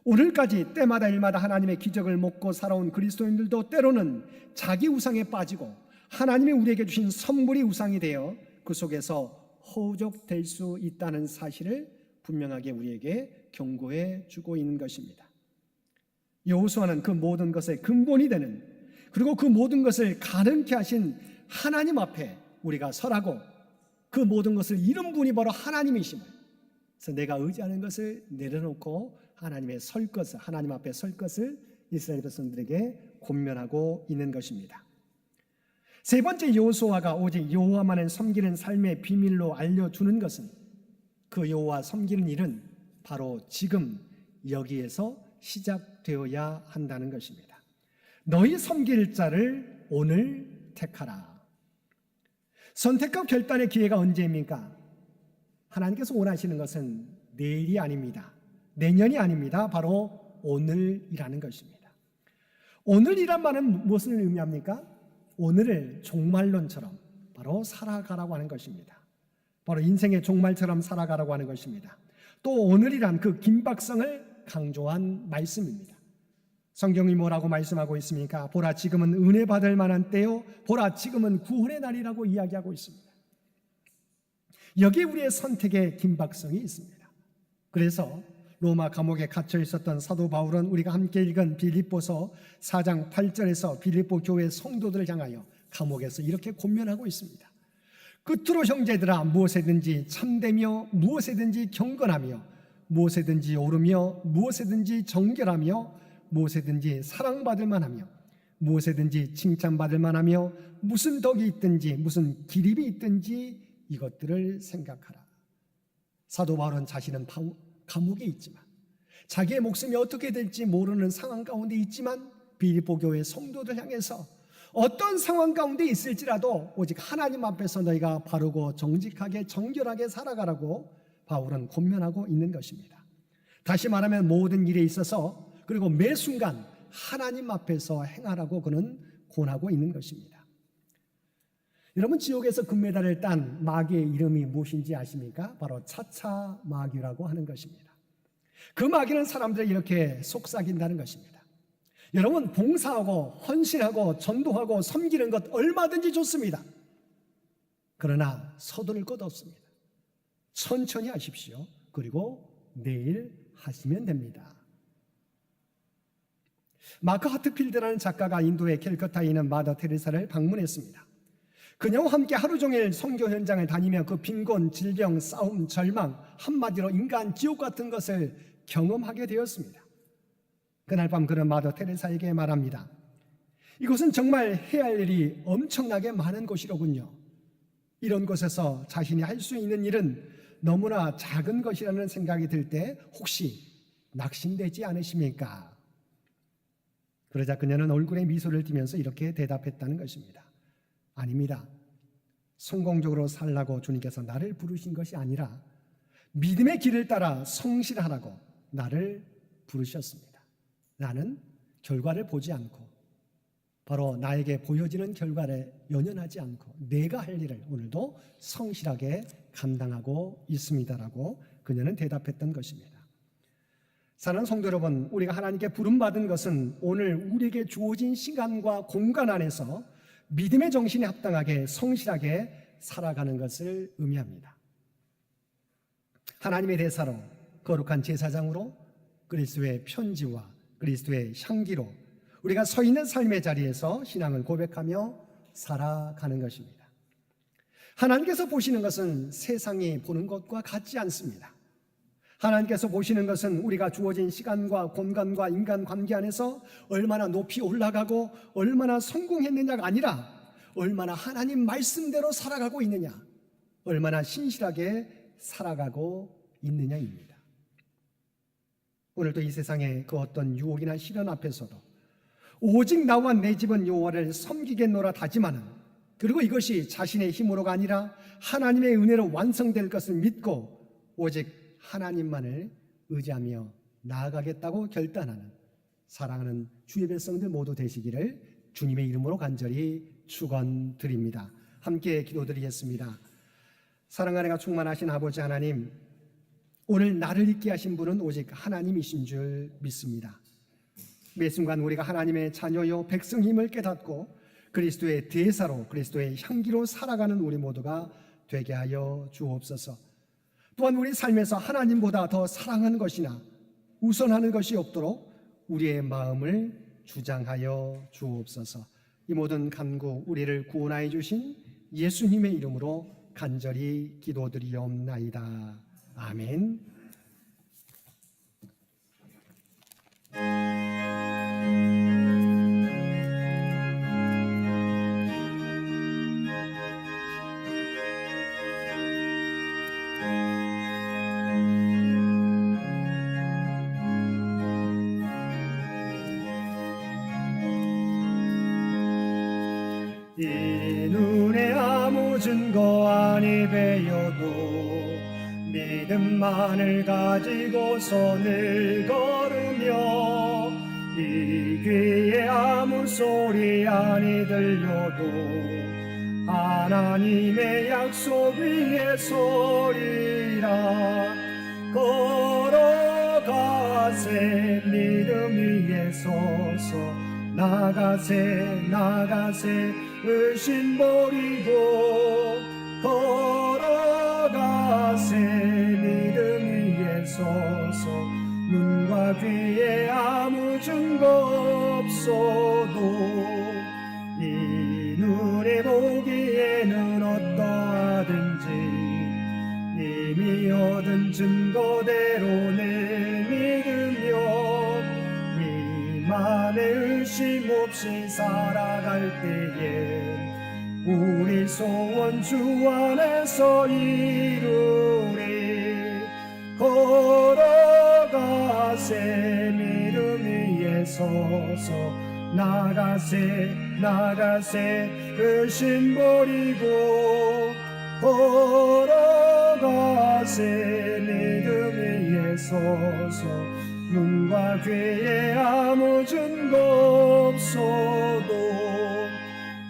오늘까지 때마다 일마다 하나님의 기적을 먹고 살아온 그리스도인들도 때로는 자기 우상에 빠지고 하나님이 우리에게 주신 선물이 우상이 되어 그 속에서 허우적될 수 있다는 사실을 분명하게 우리에게 경고해 주고 있는 것입니다. 여호수아는 그 모든 것의 근본이 되는, 그리고 그 모든 것을 가능케 하신 하나님 앞에 우리가 설하고 그 모든 것을 이룬 분이 바로 하나님이심을, 그래서 내가 의지하는 것을 내려놓고 하나님 앞에 설 것을 이스라엘 백성들에게 권면하고 있는 것입니다. 세 번째, 여호수아가 오직 여호와만을 섬기는 삶의 비밀로 알려주는 것은 그 여호와 섬기는 일은 바로 지금 여기에서 시작되어야 한다는 것입니다. 너희 섬길 자를 오늘 택하라. 선택과 결단의 기회가 언제입니까? 하나님께서 원하시는 것은 내일이 아닙니다. 내년이 아닙니다. 바로 오늘이라는 것입니다. 오늘이란 말은 무엇을 의미합니까? 오늘을 종말론처럼 바로 살아가라고 하는 것입니다. 바로 인생의 종말처럼 살아가라고 하는 것입니다. 또 오늘이란 그 긴박성을 강조한 말씀입니다. 성경이 뭐라고 말씀하고 있습니까? 보라, 지금은 은혜 받을 만한 때요, 보라, 지금은 구원의 날이라고 이야기하고 있습니다. 여기에 우리의 선택의 긴박성이 있습니다. 그래서 로마 감옥에 갇혀 있었던 사도 바울은 우리가 함께 읽은 빌립보서 4장 8절에서 빌립보 교회 성도들을 향하여 감옥에서 이렇게 권면하고 있습니다. 끝으로 형제들아, 무엇에든지 참되며 무엇에든지 경건하며 무엇에든지 옳으며 무엇에든지 정결하며 무엇에든지 사랑받을 만하며 무엇에든지 칭찬받을 만하며 무슨 덕이 있든지 무슨 기립이 있든지 이것들을 생각하라. 사도 바울은 자신은 감옥에 있지만, 자기의 목숨이 어떻게 될지 모르는 상황 가운데 있지만, 빌립보 교회 성도들 향해서 어떤 상황 가운데 있을지라도 오직 하나님 앞에서 너희가 바르고 정직하게 정결하게 살아가라고 바울은 권면하고 있는 것입니다. 다시 말하면 모든 일에 있어서, 그리고 매 순간 하나님 앞에서 행하라고 그는 권하고 있는 것입니다. 여러분, 지옥에서 금메달을 딴 마귀의 이름이 무엇인지 아십니까? 바로 차차 마귀라고 하는 것입니다. 그 마귀는 사람들을 이렇게 속삭인다는 것입니다. 여러분, 봉사하고 헌신하고 전도하고 섬기는 것 얼마든지 좋습니다. 그러나 서두를 것 없습니다. 천천히 하십시오. 그리고 내일 하시면 됩니다. 마크 하트필드라는 작가가 인도의 캘커타에 있는 마더 테레사를 방문했습니다. 그녀와 함께 하루 종일 선교 현장을 다니며 그 빈곤, 질병, 싸움, 절망, 한마디로 인간 지옥 같은 것을 경험하게 되었습니다. 그날 밤 그는 마더 테레사에게 말합니다. 이곳은 정말 해야 할 일이 엄청나게 많은 곳이로군요. 이런 곳에서 자신이 할 수 있는 일은 너무나 작은 것이라는 생각이 들 때 혹시 낙심되지 않으십니까? 그러자 그녀는 얼굴에 미소를 띠면서 이렇게 대답했다는 것입니다. 아닙니다. 성공적으로 살라고 주님께서 나를 부르신 것이 아니라 믿음의 길을 따라 성실하라고 나를 부르셨습니다. 나는 결과를 보지 않고 바로 나에게 보여지는 결과를 연연하지 않고 내가 할 일을 오늘도 성실하게 감당하고 있습니다라고 그녀는 대답했던 것입니다. 사랑하는 성도 여러분, 우리가 하나님께 부름받은 것은 오늘 우리에게 주어진 시간과 공간 안에서 믿음의 정신에 합당하게 성실하게 살아가는 것을 의미합니다. 하나님의 대사로, 거룩한 제사장으로, 그리스도의 편지와 그리스도의 향기로 우리가 서 있는 삶의 자리에서 신앙을 고백하며 살아가는 것입니다. 하나님께서 보시는 것은 세상이 보는 것과 같지 않습니다. 하나님께서 보시는 것은 우리가 주어진 시간과 공간과 인간관계 안에서 얼마나 높이 올라가고 얼마나 성공했느냐가 아니라 얼마나 하나님 말씀대로 살아가고 있느냐, 얼마나 신실하게 살아가고 있느냐입니다. 오늘도 이 세상의 그 어떤 유혹이나 시련 앞에서도 오직 나와 내 집은 여호와를 섬기겠노라 다짐하는, 그리고 이것이 자신의 힘으로가 아니라 하나님의 은혜로 완성될 것을 믿고 오직 하나님만을 의지하며 나아가겠다고 결단하는 사랑하는 주의 백성들 모두 되시기를 주님의 이름으로 간절히 축원드립니다. 함께 기도드리겠습니다. 사랑하는 충만하신 아버지 하나님, 오늘 나를 있게 하신 분은 오직 하나님이신 줄 믿습니다. 매 순간 우리가 하나님의 자녀요 백성임을 깨닫고 그리스도의 대사로 그리스도의 향기로 살아가는 우리 모두가 되게 하여 주옵소서. 또한 우리 삶에서 하나님보다 더 사랑하는 것이나 우선하는 것이 없도록 우리의 마음을 주장하여 주옵소서. 이 모든 간구 우리를 구원하여 주신 예수님의 이름으로 간절히 기도드리옵나이다. 아멘. 이 눈에 아무 증거 아니 배여도 믿음만을 가지고 손을 걸으며 이 귀에 아무 소리 아니 들려도 하나님의 약속 위에 서리라. 걸어가는 걸어가세 믿음 위에 서서 나가세 나가세 의심 버리고 걸어가세 믿음 위에 서서 눈과 귀에 아무 증거 없어도 이 눈에 보기에는 어떠하든지 이미 얻은 증거대로 늘 믿으며 이 맘에 의심 없이 살아갈 때에 우리 소원 주 안에서 이루리 걸어가세 믿음 위에 서서 나가세 나가세 의심 버리고 걸어가세 믿음 위에 서서 눈과 귀에 아무 증거 없어도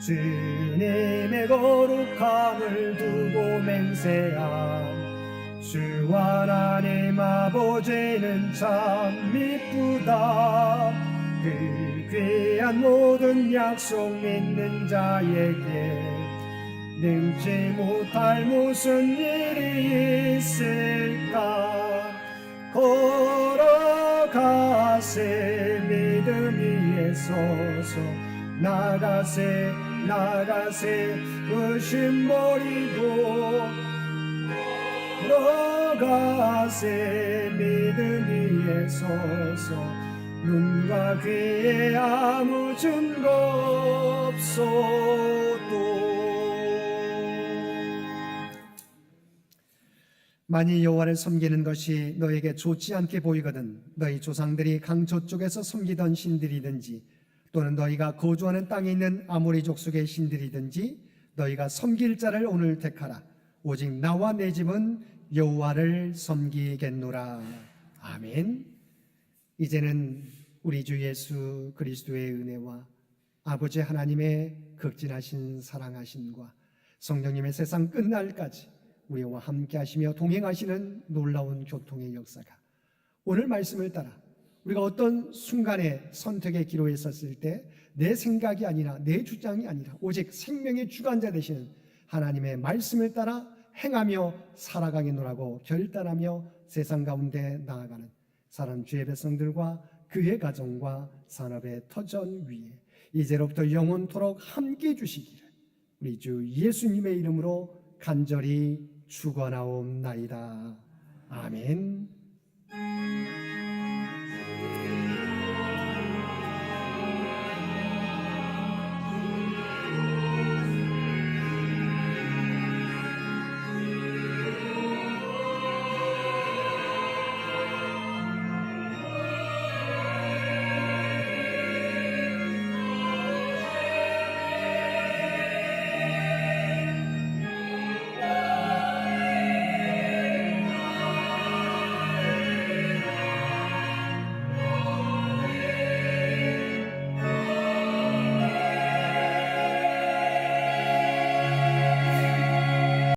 주님의 거룩함을 두고 맹세함 주 하나님 아버지는 참 미쁘다 그 귀한 모든 약속 믿는 자에게 능지 못할 무슨 일이 있을까 걸어가세 믿음 위에 서서 나가세 나가세 의심 버리고 걸어가세 믿음 위에 서서 눈과 귀에 아무 증거 없어도 만일 여호와를 섬기는 것이 너에게 좋지 않게 보이거든 너희 조상들이 강 저쪽에서 섬기던 신들이든지 또는 너희가 거주하는 땅에 있는 아모리 족속의 신들이든지 너희가 섬길 자를 오늘 택하라 오직 나와 내 집은 여호와를 섬기겠노라. 아멘. 이제는 우리 주 예수 그리스도의 은혜와 아버지 하나님의 극진하신 사랑하심과 성령님의 세상 끝날까지 우리와 함께 하시며 동행하시는 놀라운 교통의 역사가 오늘 말씀을 따라 우리가 어떤 순간에 선택의 기로에 섰을 때 내 생각이 아니라 내 주장이 아니라 오직 생명의 주관자 되시는 하나님의 말씀을 따라 행하며 살아가겠노라고 결단하며 세상 가운데 나아가는 사랑 주의 백성들과 그의 가정과 산업의 터전 위에 이제로부터 영원토록 함께 해주시기를 우리 주 예수님의 이름으로 간절히 축원하옵나이다. 아멘.